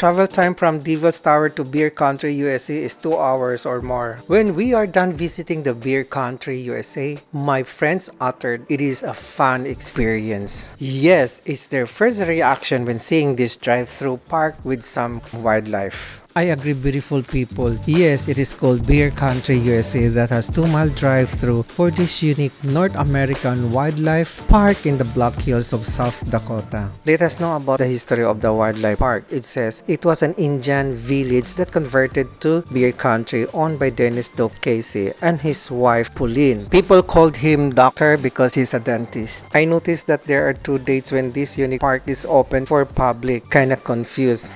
Travel time from Divas Tower to Beer Country, USA is 2 hours or more. When we are done visiting the Beer Country, USA, my friends uttered it is a fun experience. Yes, it's their first reaction when seeing this drive-through park with some wildlife. I agree, beautiful people. Yes, it is called Beer Country, USA that has 2-mile drive-through for this unique North American wildlife park in the Black Hills of South Dakota. Let us know about the history of the wildlife park. It says it was an Indian village that converted to Beer Country owned by Dennis Dope Casey and his wife Pauline. People called him Doctor because he's a dentist. I noticed that there are 2 dates when this unique park is open for public. Kinda confused.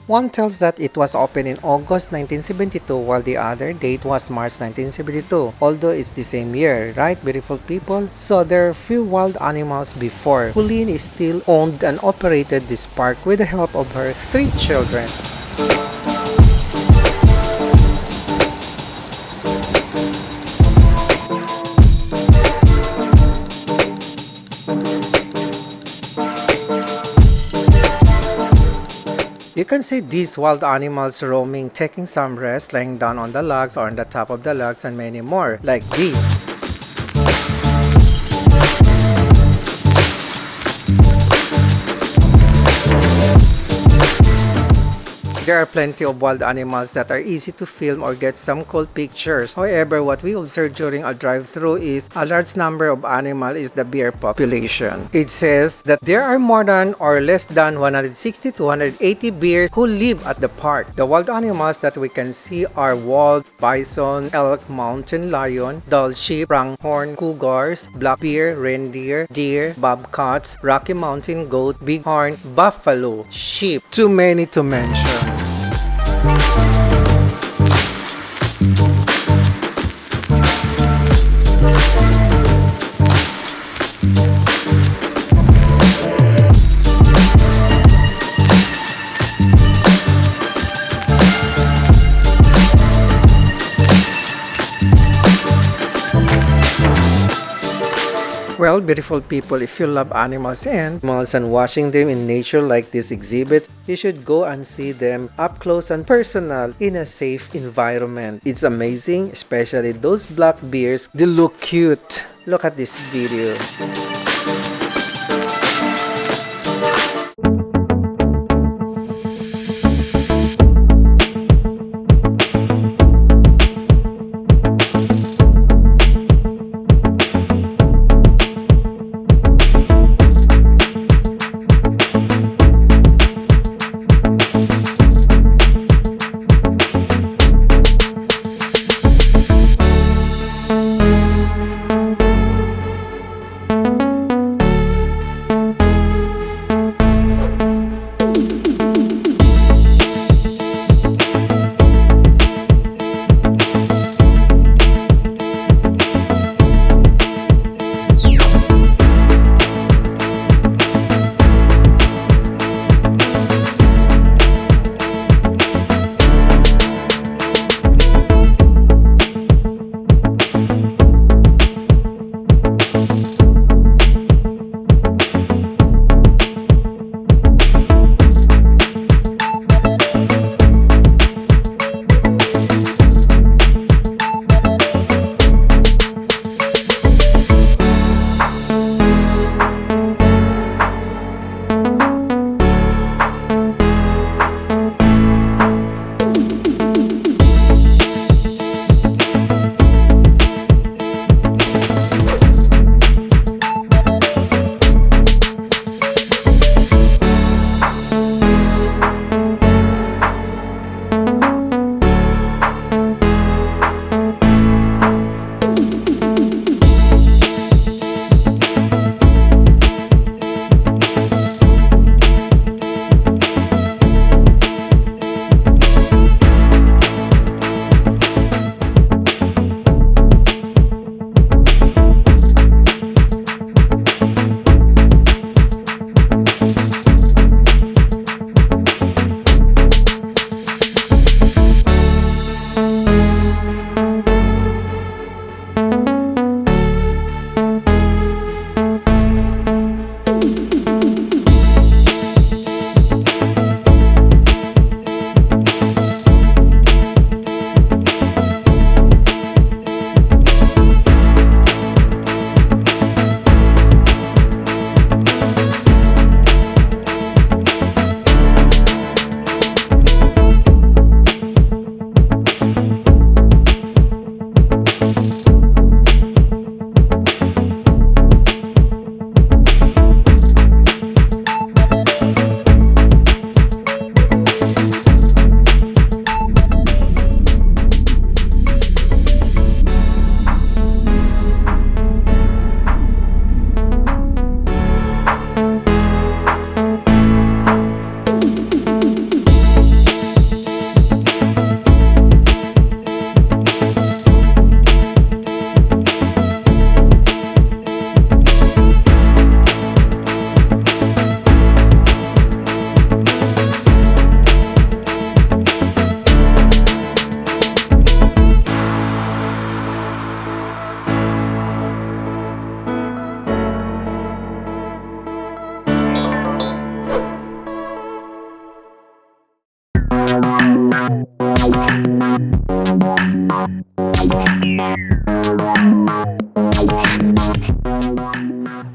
One tells that it was opened in August 1972 while the other date was March 1972. Although it's the same year, right, beautiful people? So there are few wild animals before. Pauline still owned and operated this park with the help of her 3 children. You can see these wild animals roaming, taking some rest, laying down on the logs or on the top of the logs, and many more, like these. There are plenty of wild animals that are easy to film or get some cool pictures. However, what we observed during a drive-through is a large number of animals is the bear population. It says that there are more than or less than 160 to 180 bears who live at the park. The wild animals that we can see are wolf, bison, elk, mountain lion, Dall sheep, pronghorn, cougars, black bear, reindeer, deer, bobcats, Rocky Mountain goat, bighorn, buffalo, sheep. Too many to mention. Well, beautiful people, if you love animals and watching them in nature like this exhibit, you should go and see them up close and personal in a safe environment. It's amazing, especially those black bears. They look cute. Look at this video.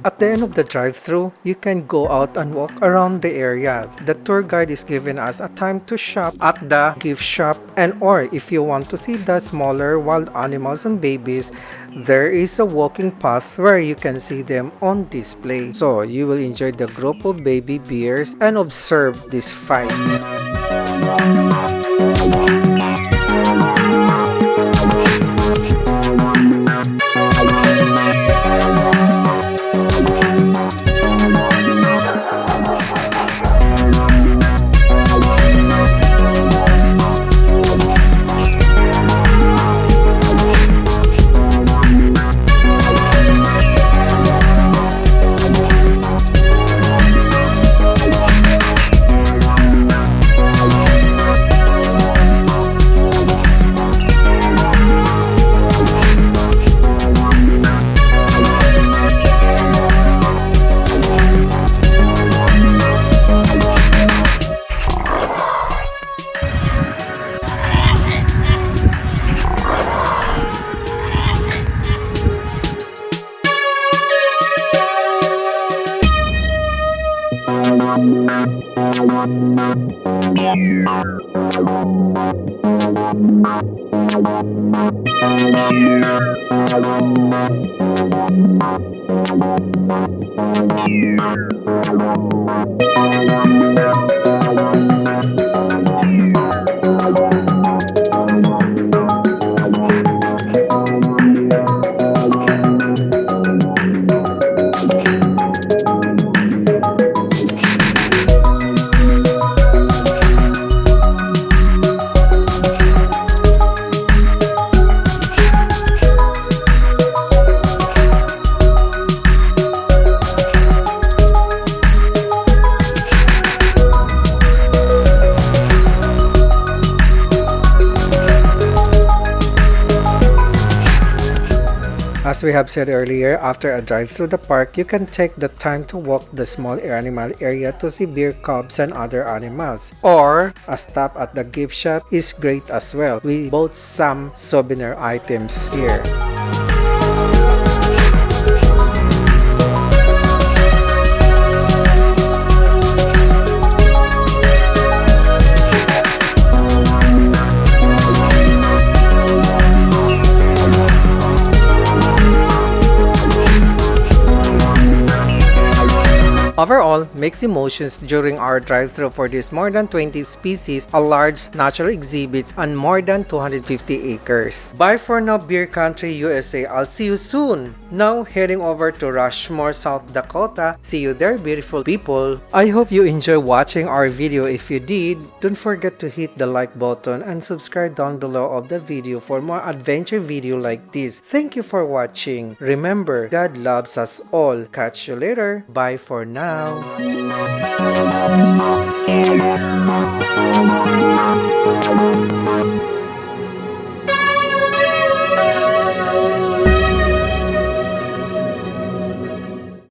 At the end of the drive-thru, you can go out and walk around the area. The tour guide is giving us a time to shop at the gift shop, and or if you want to see the smaller wild animals and babies, there is a walking path where you can see them on display. So you will enjoy the group of baby bears and observe this fight. As we have said earlier, after a drive through the park, you can take the time to walk the small animal area to see bear cubs and other animals. Or, a stop at the gift shop is great as well. We bought some souvenir items here. Overall, mixed emotions during our drive-thru for these more than 20 species, a large natural exhibits, and more than 250 acres. Bye for now, Beer Country, USA. I'll see you soon. Now, heading over to Rushmore, South Dakota. See you there, beautiful people. I hope you enjoy watching our video. If you did, don't forget to hit the like button and subscribe down below of the video for more adventure video like this. Thank you for watching. Remember, God loves us all. Catch you later. Bye for now.